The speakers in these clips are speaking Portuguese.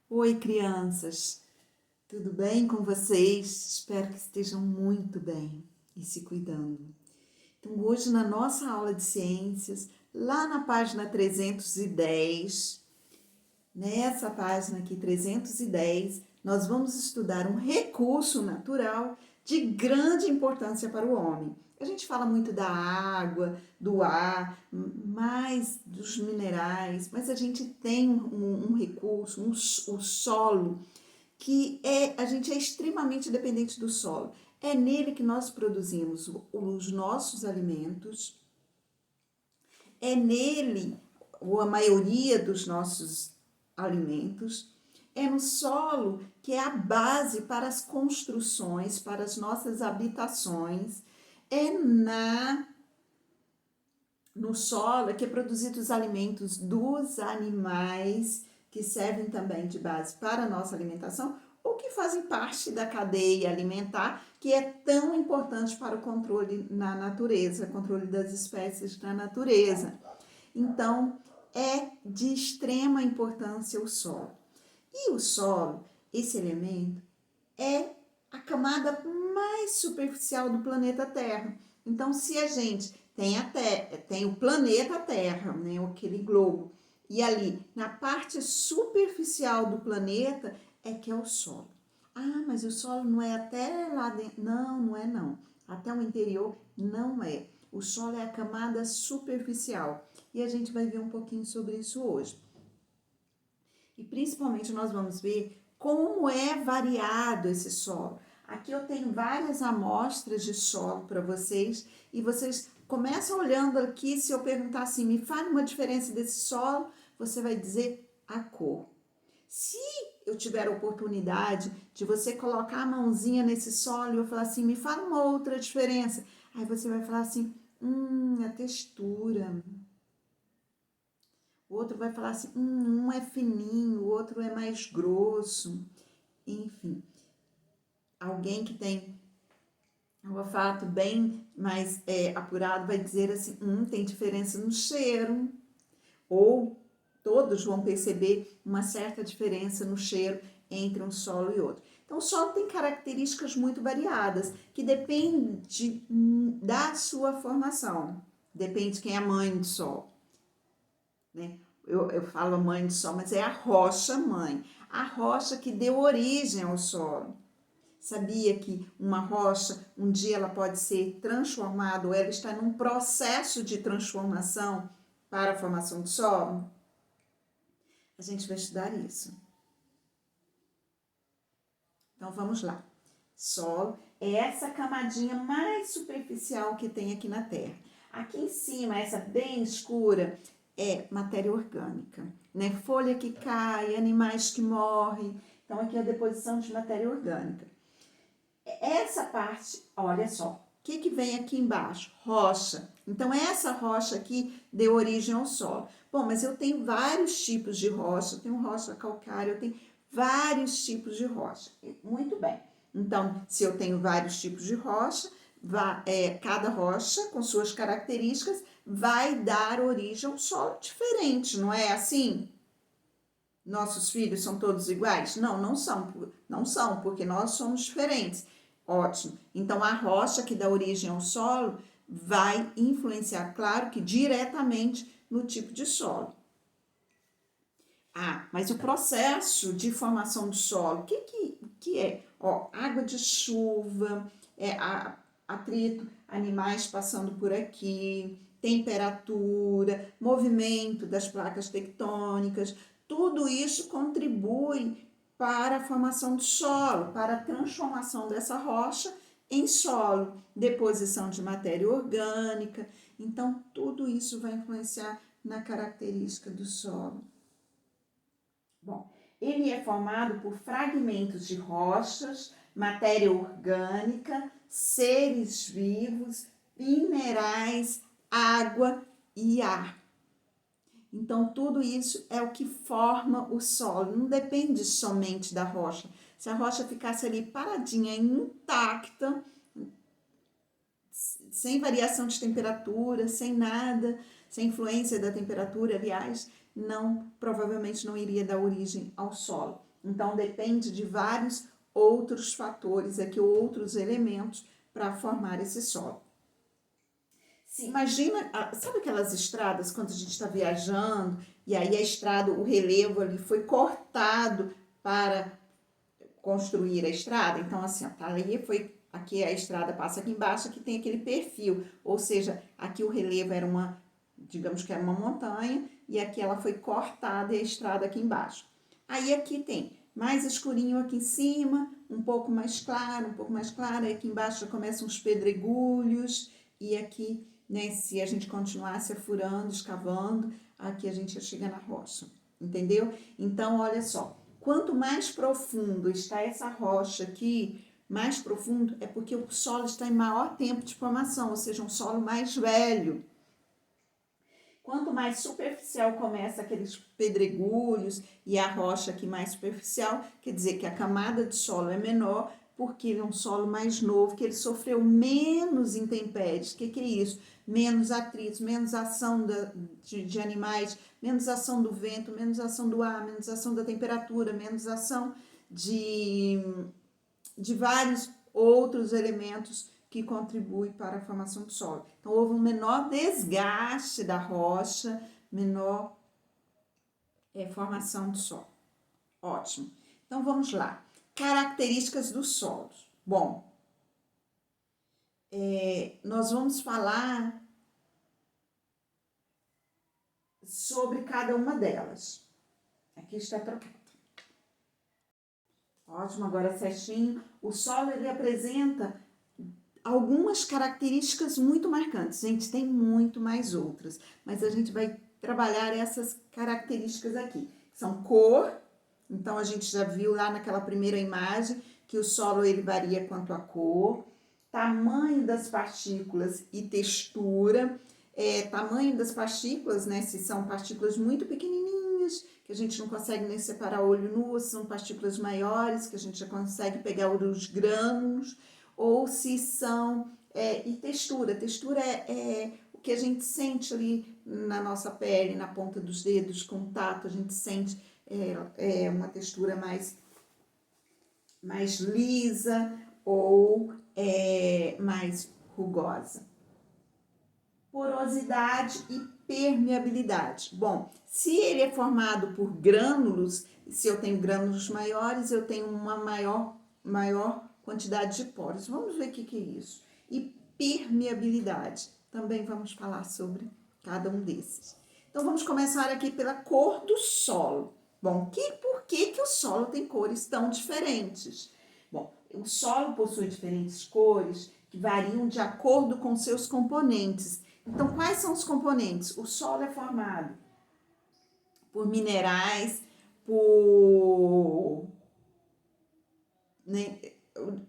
Oi, crianças! Tudo bem com vocês? Espero que estejam muito bem e se cuidando. Então, hoje na nossa aula de ciências, lá na página 310, nessa página aqui 310, nós vamos estudar um recurso natural de grande importância para o homem. A gente fala muito da água, do ar, mais dos minerais, mas a gente tem um recurso, o solo, a gente é extremamente dependente do solo. É nele que nós produzimos os nossos alimentos, é nele, ou a maioria dos nossos alimentos, é no solo que é a base para as construções, para as nossas habitações, é no solo que é produzido os alimentos dos animais, que servem também de base para a nossa alimentação, ou que fazem parte da cadeia alimentar, que é tão importante para o controle na natureza, controle das espécies na natureza. Então, é de extrema importância o solo. E o solo, esse elemento, é a camada mais superficial do planeta Terra. Então, se a gente tem a Terra, tem o planeta Terra, né, aquele globo, e ali na parte superficial do planeta é que é o solo. Ah, mas o solo não é até lá dentro? Não, não é não. Até o interior não é. O solo é a camada superficial. E a gente vai ver um pouquinho sobre isso hoje. E principalmente nós vamos ver como é variado esse solo. Aqui eu tenho várias amostras de solo para vocês e vocês começam olhando aqui. Se eu perguntar assim, me fale uma diferença desse solo, você vai dizer a cor. Se eu tiver a oportunidade de você colocar a mãozinha nesse solo e eu falar assim, me fala uma outra diferença, aí você vai falar assim, a textura. O outro vai falar assim, um é fininho, o outro é mais grosso. Enfim, alguém que tem um olfato bem mais apurado vai dizer assim, tem diferença no cheiro. Ou todos vão perceber uma certa diferença no cheiro entre um solo e outro. Então, o solo tem características muito variadas, que depende da sua formação. Depende de quem é a mãe do solo, né? Eu falo mãe do solo, mas é a rocha mãe. A rocha que deu origem ao solo. Sabia que uma rocha, um dia ela pode ser transformada, ou ela está num processo de transformação para a formação do solo? A gente vai estudar isso. Então, vamos lá. Solo é essa camadinha mais superficial que tem aqui na Terra. Aqui em cima, essa bem escura, é matéria orgânica, né? Folha que cai, animais que morrem. Então, aqui é a deposição de matéria orgânica. Essa parte, olha só, o que vem aqui embaixo? Rocha. Então, essa rocha aqui deu origem ao solo. Bom, mas eu tenho vários tipos de rocha, eu tenho rocha calcária, eu tenho vários tipos de rocha. Muito bem. Então, se eu tenho vários tipos de rocha, cada rocha, com suas características, vai dar origem a um solo diferente, não é assim? Nossos filhos são todos iguais? Não, não são, porque nós somos diferentes. Ótimo. Então, a rocha que dá origem ao solo vai influenciar, claro que diretamente, no tipo de solo. Ah, mas o processo de formação do solo, o que é? Ó, água de chuva, atrito, animais passando por aqui, temperatura, movimento das placas tectônicas, tudo isso contribui para a formação do solo, para a transformação dessa rocha em solo, deposição de matéria orgânica. Então, tudo isso vai influenciar na característica do solo. Bom, ele é formado por fragmentos de rochas, matéria orgânica, seres vivos, minerais, água e ar. Então, tudo isso é o que forma o solo, não depende somente da rocha. Se a rocha ficasse ali paradinha, intacta, sem variação de temperatura, sem nada, sem influência da temperatura, aliás, provavelmente não iria dar origem ao solo. Então, depende de vários outros fatores aqui, outros elementos para formar esse solo. Se imagina, sabe aquelas estradas quando a gente está viajando e aí a estrada, o relevo ali foi cortado para construir a estrada? Então, assim, ó, tá aí, aqui a estrada passa aqui embaixo, aqui tem aquele perfil, ou seja, aqui o relevo era digamos que era uma montanha, e aqui ela foi cortada e a estrada aqui embaixo. Aí aqui tem mais escurinho aqui em cima, um pouco mais claro, e aqui embaixo já começam os pedregulhos, e aqui, né, se a gente continuasse furando, escavando, aqui a gente já chega na rocha, entendeu? Então, olha só, quanto mais profundo está essa rocha aqui, mais profundo é porque o solo está em maior tempo de formação, ou seja, um solo mais velho. Quanto mais superficial começa aqueles pedregulhos e a rocha aqui mais superficial, quer dizer que a camada de solo é menor, porque ele é um solo mais novo, que ele sofreu menos intempéries. O que é isso? Menos atritos, menos ação de animais, menos ação do vento, menos ação do ar, menos ação da temperatura, menos ação de vários outros elementos que contribuem para a formação do solo. Então, houve um menor desgaste da rocha, menor formação do solo. Ótimo. Então, vamos lá. Características dos solos. Bom, nós vamos falar sobre cada uma delas. Aqui está trocado. Ótimo, agora certinho. O solo, ele apresenta algumas características muito marcantes. Gente, tem muito mais outras, mas a gente vai trabalhar essas características aqui. São cor, então a gente já viu lá naquela primeira imagem que o solo ele varia quanto à cor, tamanho das partículas e textura, tamanho das partículas, né, se são partículas muito pequenininhas, que a gente não consegue nem separar olho nu, se são partículas maiores, que a gente já consegue pegar os grãos, ou se são, e textura é o que a gente sente ali na nossa pele, na ponta dos dedos, contato, a gente sente uma textura mais lisa ou mais rugosa. Porosidade e permeabilidade. Bom, se ele é formado por grânulos, se eu tenho grânulos maiores, eu tenho uma maior quantidade de poros. Vamos ver o que é isso. E permeabilidade. Também vamos falar sobre cada um desses. Então, vamos começar aqui pela cor do solo. Bom, por que o solo tem cores tão diferentes? Bom, o solo possui diferentes cores que variam de acordo com seus componentes. Então, quais são os componentes? O solo é formado por minerais,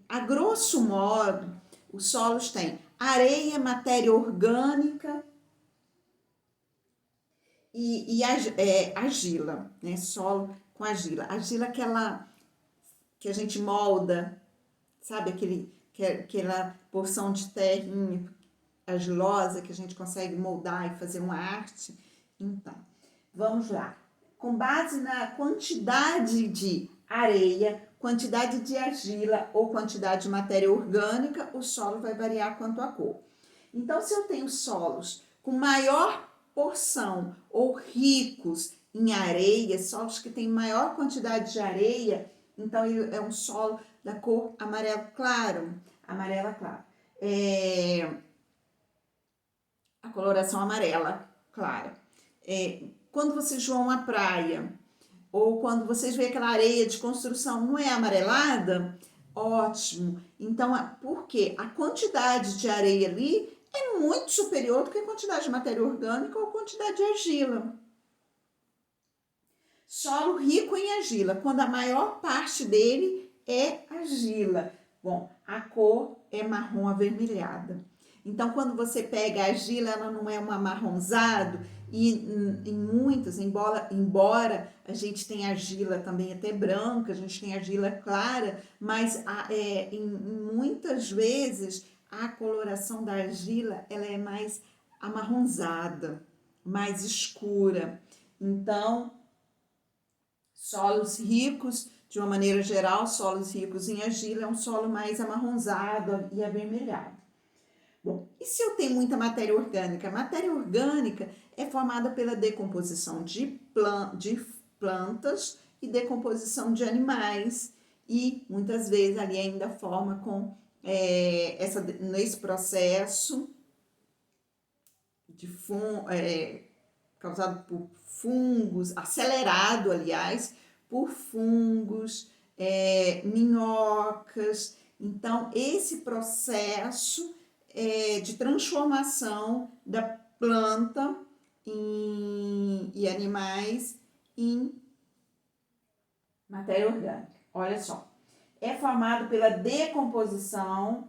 a grosso modo, os solos têm areia, matéria orgânica e argila, né? Solo com argila. Argila é aquela que a gente molda, sabe? Aquela porção de terrinha argilosa que a gente consegue moldar e fazer uma arte. Então, vamos lá. Com base na quantidade de areia, quantidade de argila ou quantidade de matéria orgânica, o solo vai variar quanto à cor. Então, se eu tenho solos com maior porção ou ricos em areia, solos que têm maior quantidade de areia, então ele é um solo da cor amarela claro. A coloração amarela clara. Quando vocês vão à praia, ou quando vocês veem aquela areia de construção, não é amarelada? Ótimo. Então, por quê? A quantidade de areia ali é muito superior do que a quantidade de matéria orgânica ou a quantidade de argila. Solo rico em argila, quando a maior parte dele é argila. Bom, a cor é marrom avermelhada. Então, quando você pega a argila, ela não é um amarronzado, e em muitas, embora a gente tenha argila também até branca, a gente tem argila clara, mas em muitas vezes a coloração da argila ela é mais amarronzada, mais escura. Então, solos ricos de uma maneira geral, solos ricos em argila é um solo mais amarronzado e avermelhado. Bom, e se eu tenho muita matéria orgânica? A matéria orgânica é formada pela decomposição de plantas e decomposição de animais, e muitas vezes ali ainda forma com nesse processo de causado por fungos, acelerado, aliás, por fungos, minhocas. Então, esse processo de transformação da planta e animais em matéria orgânica. Olha só, é formado pela decomposição,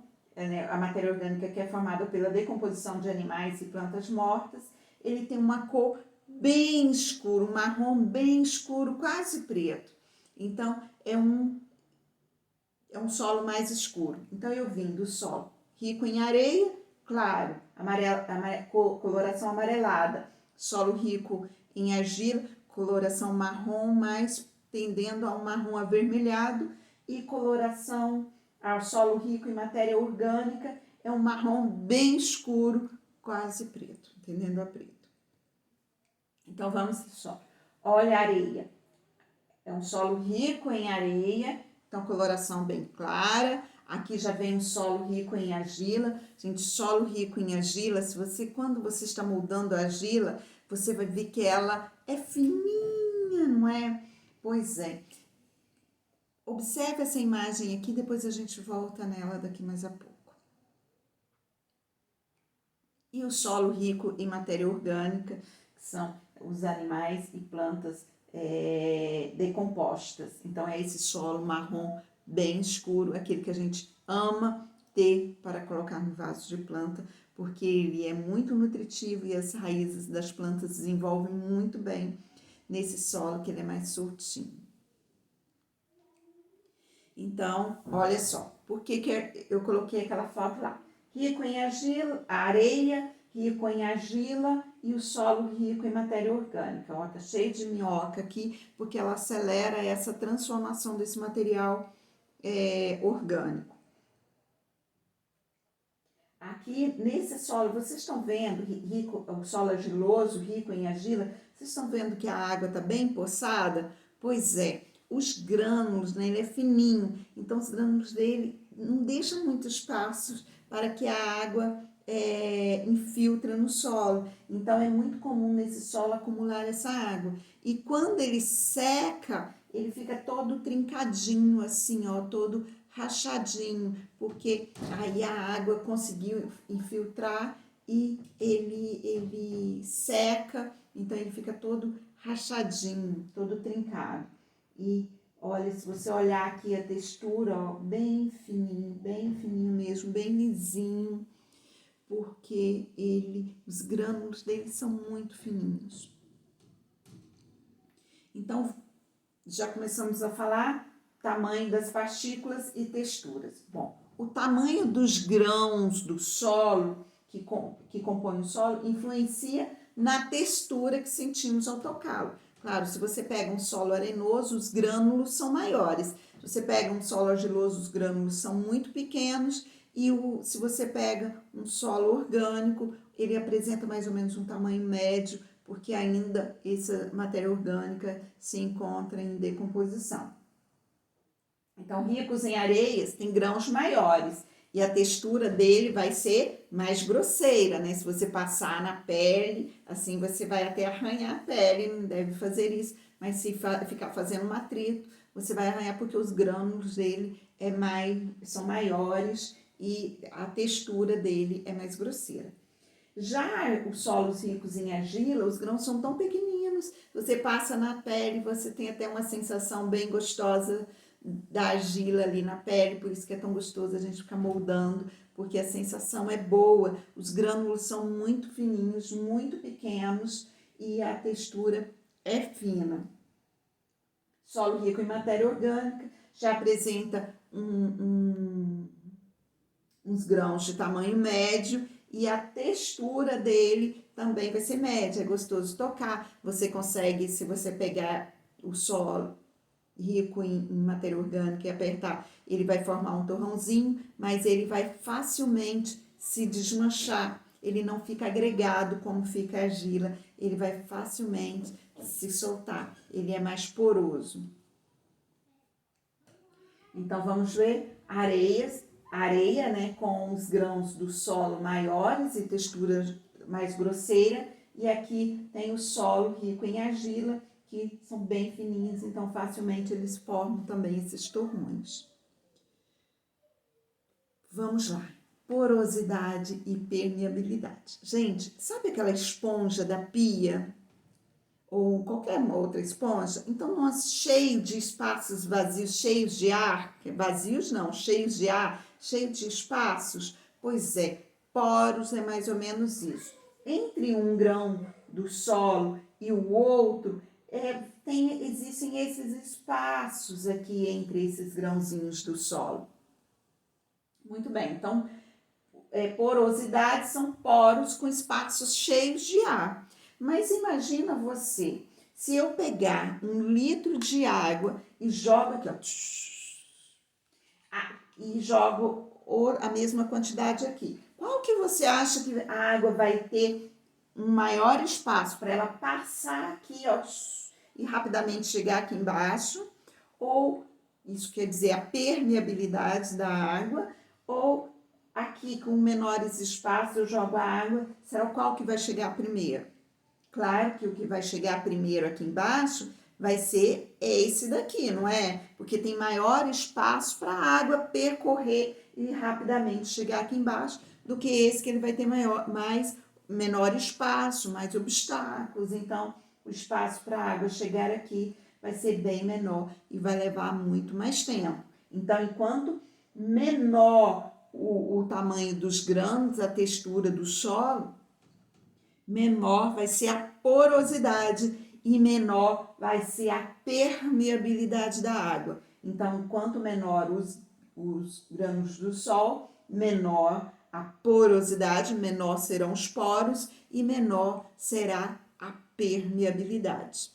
a matéria orgânica que é formada pela decomposição de animais e plantas mortas. Ele tem uma cor bem escura, um marrom bem escuro, quase preto. Então, é um solo mais escuro. Então, eu vim do solo rico em areia, claro, coloração amarelada. Solo rico em argila, coloração marrom, mais tendendo a um marrom avermelhado. E coloração ao solo rico em matéria orgânica é um marrom bem escuro, quase preto, tendendo a preto. Então, vamos só. Olha a areia. É um solo rico em areia, então coloração bem clara. Aqui já vem um solo rico em argila. Gente, solo rico em argila, quando você está moldando a argila, você vai ver que ela é fininha, não é? Pois é. Observe essa imagem aqui, depois a gente volta nela daqui mais a pouco. E o solo rico em matéria orgânica, que são os animais e plantas decompostas. Então, é esse solo marrom bem escuro, aquele que a gente ama ter para colocar no vaso de planta, porque ele é muito nutritivo e as raízes das plantas desenvolvem muito bem nesse solo, que ele é mais soltinho. Então, olha só, por que eu coloquei aquela foto lá? Rico em argila, areia, rico em argila e o solo rico em matéria orgânica. Ó, tá cheio de minhoca aqui, porque ela acelera essa transformação desse material orgânico. Aqui, nesse solo, vocês estão vendo, o solo argiloso, rico em argila, vocês estão vendo que a água está bem poçada? Pois é. Os grânulos, né, ele é fininho, então os grânulos dele não deixam muito espaço para que a água infiltre no solo. Então, é muito comum nesse solo acumular essa água. E quando ele seca, ele fica todo trincadinho, assim, ó, todo rachadinho, porque aí a água conseguiu infiltrar e ele seca, então ele fica todo rachadinho, todo trincado. E olha, se você olhar aqui a textura, ó, bem fininho mesmo, bem lisinho, porque os grânulos dele são muito fininhos. Então, já começamos a falar tamanho das partículas e texturas. Bom, o tamanho dos grãos do solo, que compõe o solo, influencia na textura que sentimos ao tocá-lo. Claro, se você pega um solo arenoso, os grânulos são maiores. Se você pega um solo argiloso, os grânulos são muito pequenos. E se você pega um solo orgânico, ele apresenta mais ou menos um tamanho médio, porque ainda essa matéria orgânica se encontra em decomposição. Então, ricos em areias, tem grãos maiores. E a textura dele vai ser mais grosseira, né? Se você passar na pele, assim você vai até arranhar a pele, não deve fazer isso. Mas se ficar fazendo um atrito, você vai arranhar porque os grânulos dele são maiores e a textura dele é mais grosseira. Já os solos ricos em argila, os grãos são tão pequeninos, você passa na pele, você tem até uma sensação bem gostosa da argila ali na pele, por isso que é tão gostoso a gente ficar moldando, porque a sensação é boa, os grânulos são muito fininhos, muito pequenos e a textura é fina. Solo rico em matéria orgânica já apresenta uns grãos de tamanho médio e a textura dele também vai ser média, é gostoso tocar. Você consegue, se você pegar o solo rico em matéria orgânica e apertar, ele vai formar um torrãozinho, mas ele vai facilmente se desmanchar. Ele não fica agregado como fica a argila, ele vai facilmente se soltar. Ele é mais poroso. Então, vamos ver areia, né, com os grãos do solo maiores e textura mais grosseira. E aqui tem o solo rico em argila, que são bem fininhos, então facilmente eles formam também esses torrões. Vamos lá. Porosidade e permeabilidade. Gente, sabe aquela esponja da pia? Ou qualquer outra esponja? Então, nós cheio de espaços vazios, cheios de ar, vazios não, cheios de ar, cheio de espaços. Pois é, poros é mais ou menos isso. Entre um grão do solo e o outro, existem esses espaços aqui entre esses grãozinhos do solo. Muito bem, então, porosidade são poros com espaços cheios de ar. Mas imagina você, se eu pegar 1 litro de água e jogo aqui, ó, e jogo a mesma quantidade aqui. Qual que você acha que a água vai ter um maior espaço para ela passar aqui, ó, e rapidamente chegar aqui embaixo? Ou, isso quer dizer a permeabilidade da água, ou aqui com menores espaços eu jogo a água, será qual que vai chegar primeiro? Claro que o que vai chegar primeiro aqui embaixo vai ser esse daqui, não é? Porque tem maior espaço para a água percorrer e rapidamente chegar aqui embaixo do que esse que ele vai ter menor espaço, mais obstáculos. Então, o espaço para a água chegar aqui vai ser bem menor e vai levar muito mais tempo. Então, enquanto menor o tamanho dos grãos, a textura do solo, menor vai ser a porosidade e menor vai ser a permeabilidade da água. Então, quanto menor os grãos do sol, menor a porosidade, menor serão os poros e menor será a permeabilidade.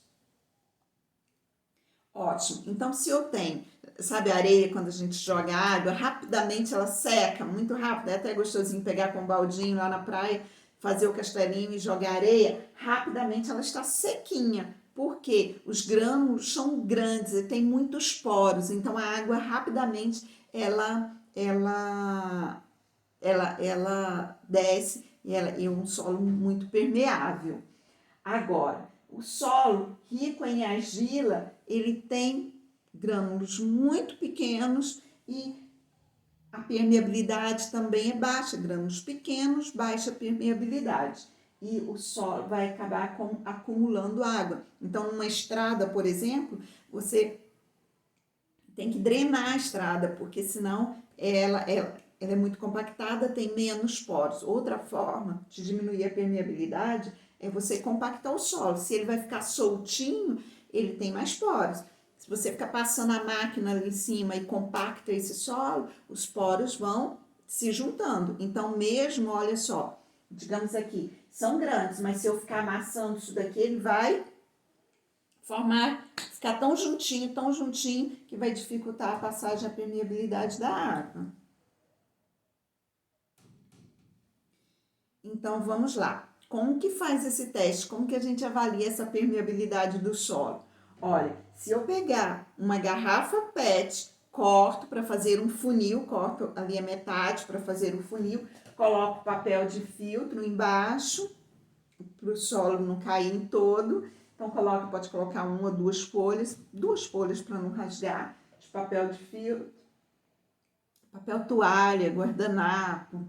Ótimo. Então, se eu tenho, sabe, a areia, quando a gente joga água, rapidamente ela seca, muito rápido, é até gostosinho pegar com um baldinho lá na praia, fazer o castelinho e jogar areia, rapidamente ela está sequinha, porque os grãos são grandes e tem muitos poros, então a água rapidamente ela desce e é um solo muito permeável. Agora, o solo rico em argila, ele tem grânulos muito pequenos e a permeabilidade também é baixa, grãos pequenos, baixa permeabilidade. E o solo vai acabar acumulando água. Então, numa estrada, por exemplo, você tem que drenar a estrada, porque senão ela é muito compactada, tem menos poros. Outra forma de diminuir a permeabilidade é você compactar o solo. Se ele vai ficar soltinho, ele tem mais poros. Se você ficar passando a máquina ali em cima e compacta esse solo, os poros vão se juntando. Então, mesmo, olha só, digamos aqui, são grandes, mas se eu ficar amassando isso daqui, ele vai ficar tão juntinho, que vai dificultar a passagem, a permeabilidade da água. Então, vamos lá. Como que faz esse teste? Como que a gente avalia essa permeabilidade do solo? Olha, se eu pegar uma garrafa PET, corto para fazer um funil, corto ali a metade para fazer o funil, coloco papel de filtro embaixo, para o solo não cair em todo. Então, pode colocar 1 ou 2 folhas para não rasgar, de papel de filtro, papel toalha, guardanapo,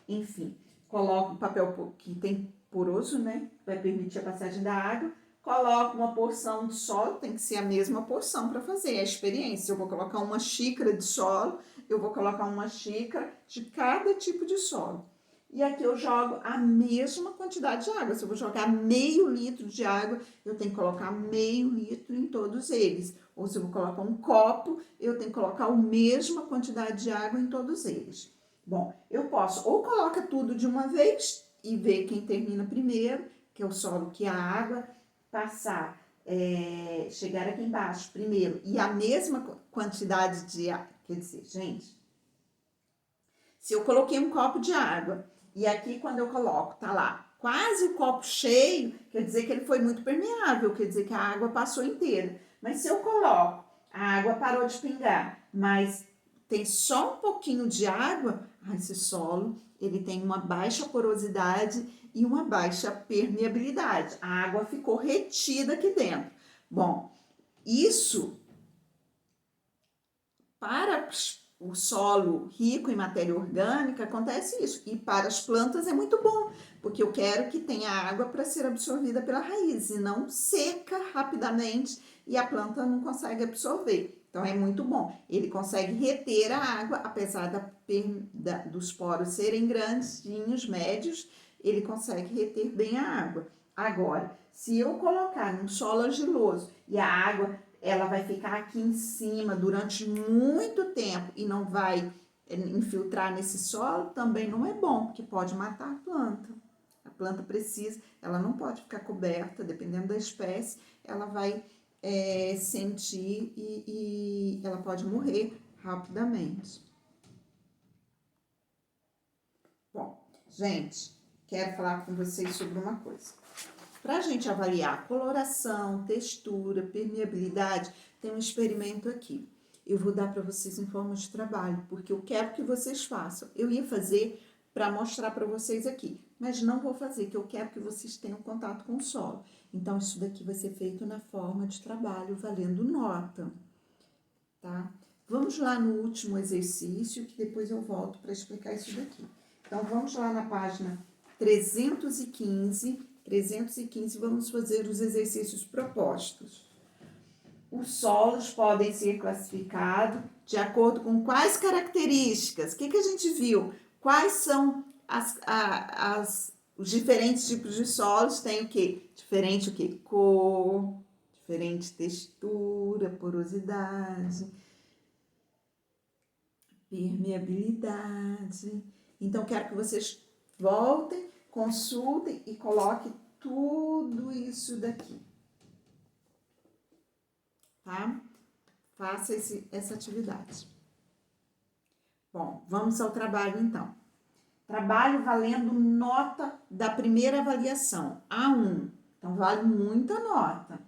enfim. Coloco um papel que tem poroso, né? Vai permitir a passagem da água. Coloco uma porção de solo, tem que ser a mesma porção para fazer a experiência. Eu vou colocar 1 xícara de solo, eu vou colocar 1 xícara de cada tipo de solo. E aqui eu jogo a mesma quantidade de água. Se eu vou jogar meio litro de água, eu tenho que colocar meio litro em todos eles. Ou se eu vou colocar 1 copo, eu tenho que colocar a mesma quantidade de água em todos eles. Bom, eu posso ou coloca tudo de uma vez e ver quem termina primeiro, que é o solo que a água passar chegar aqui embaixo primeiro e a mesma quantidade de água, quer dizer, gente, se eu coloquei um copo de água e aqui quando eu coloco, tá lá, quase o copo cheio, quer dizer que ele foi muito permeável, quer dizer que a água passou inteira. Mas se eu coloco, a água parou de pingar, mas tem só um pouquinho de água, esse solo, ele tem uma baixa porosidade e uma baixa permeabilidade. A água ficou retida aqui dentro. Bom, isso para o solo rico em matéria orgânica, acontece isso. E para as plantas é muito bom, porque eu quero que tenha água para ser absorvida pela raiz e não seca rapidamente e a planta não consegue absorver. Então é muito bom. Ele consegue reter a água, apesar dos poros serem grandinhos, médios, ele consegue reter bem a água. Agora, se eu colocar num solo argiloso e a água ela vai ficar aqui em cima durante muito tempo e não vai infiltrar nesse solo, também não é bom, porque pode matar a planta. A planta precisa, ela não pode ficar coberta, dependendo da espécie, ela vai sentir e ela pode morrer rapidamente. Bom, gente, quero falar com vocês sobre uma coisa. Para a gente avaliar coloração, textura, permeabilidade, tem um experimento aqui. Eu vou dar para vocês em forma de trabalho, porque eu quero que vocês façam. Eu ia fazer para mostrar para vocês aqui, mas não vou fazer, que eu quero que vocês tenham contato com o solo. Então, isso daqui vai ser feito na forma de trabalho, valendo nota, tá? Vamos lá no último exercício, que depois eu volto para explicar isso daqui. Então, vamos lá na página 315, vamos fazer os exercícios propostos. Os solos podem ser classificados de acordo com quais características? O que a gente viu? Quais são os diferentes tipos de solos? Tem o quê? Diferente o quê? Cor, diferente textura, porosidade, permeabilidade. Então, quero que vocês voltem, consultem e coloquem tudo isso daqui, tá? Faça essa atividade. Bom, vamos ao trabalho então. Trabalho valendo nota da primeira avaliação, A1. Então, vale muita nota.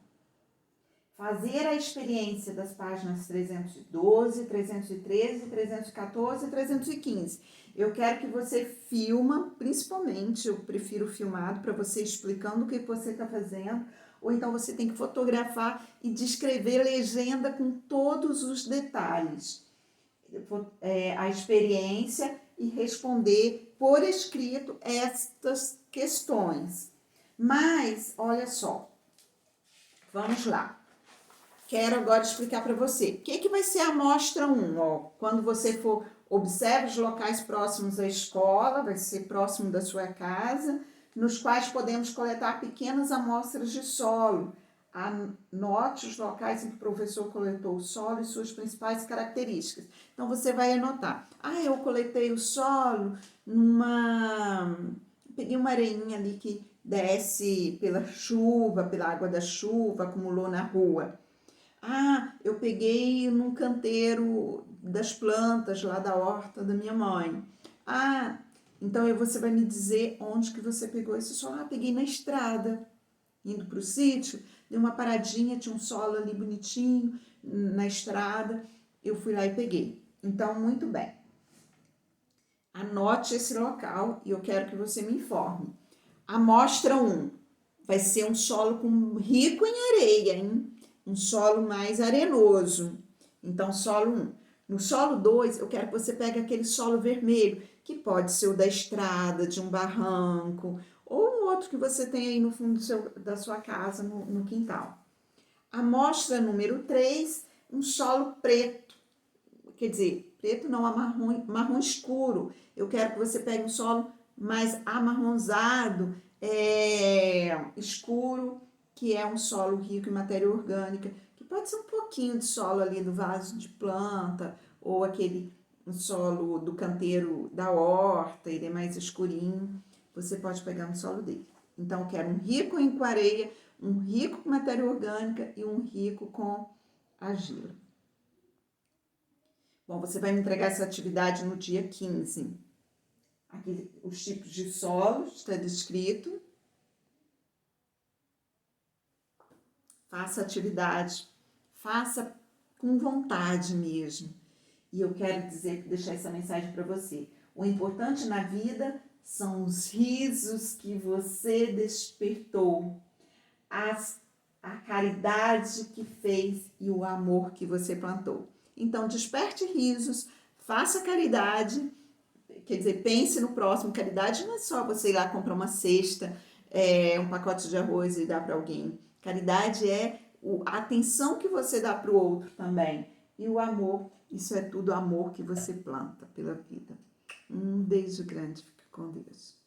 Fazer a experiência das páginas 312, 313, 314 e 315. Eu quero que você filma, principalmente, eu prefiro filmado para você explicando o que você está fazendo, ou então você tem que fotografar e descrever legenda com todos os detalhes. A experiência e responder por escrito estas questões. Mas, olha só, vamos lá. Quero agora explicar para você. O que vai ser a amostra 1? Ó, quando você for, observe os locais próximos à escola, vai ser próximo da sua casa, nos quais podemos coletar pequenas amostras de solo. Anote os locais em que o professor coletou o solo e suas principais características. Então, você vai anotar. Eu coletei o solo peguei uma areinha ali que desce pela chuva, pela água da chuva, acumulou na rua. Eu peguei num canteiro das plantas lá da horta da minha mãe. Então você vai me dizer onde que você pegou esse solo. Peguei na estrada, indo para o sítio, dei uma paradinha, tinha um solo ali bonitinho na estrada, eu fui lá e peguei. Então, muito bem. Anote esse local e eu quero que você me informe. Amostra 1 vai ser um solo rico em areia, hein? Um solo mais arenoso. Então, solo 1. No solo 2, eu quero que você pegue aquele solo vermelho, que pode ser o da estrada, de um barranco, ou um outro que você tem aí no fundo da sua casa, no quintal. Amostra número 3, um solo preto. Quer dizer, preto não, marrom escuro. Eu quero que você pegue um solo mais amarronzado, escuro, que é um solo rico em matéria orgânica, que pode ser um pouquinho de solo ali do vaso de planta, ou um solo do canteiro da horta, ele é mais escurinho, você pode pegar um solo dele. Então, eu quero um rico em areia, Um rico com matéria orgânica e um rico com argila. Bom, você vai me entregar essa atividade no dia 15. Aqui os tipos de solos está descrito. Faça a atividade, faça com vontade mesmo. E eu quero deixar essa mensagem para você. O importante na vida são os risos que você despertou, a caridade que fez e o amor que você plantou. Então, desperte risos, faça caridade, quer dizer, pense no próximo. Caridade não é só você ir lá comprar uma cesta, um pacote de arroz e dar para alguém. Caridade é a atenção que você dá para o outro também. E o amor, isso é tudo amor que você planta pela vida. Um beijo grande, fica com Deus.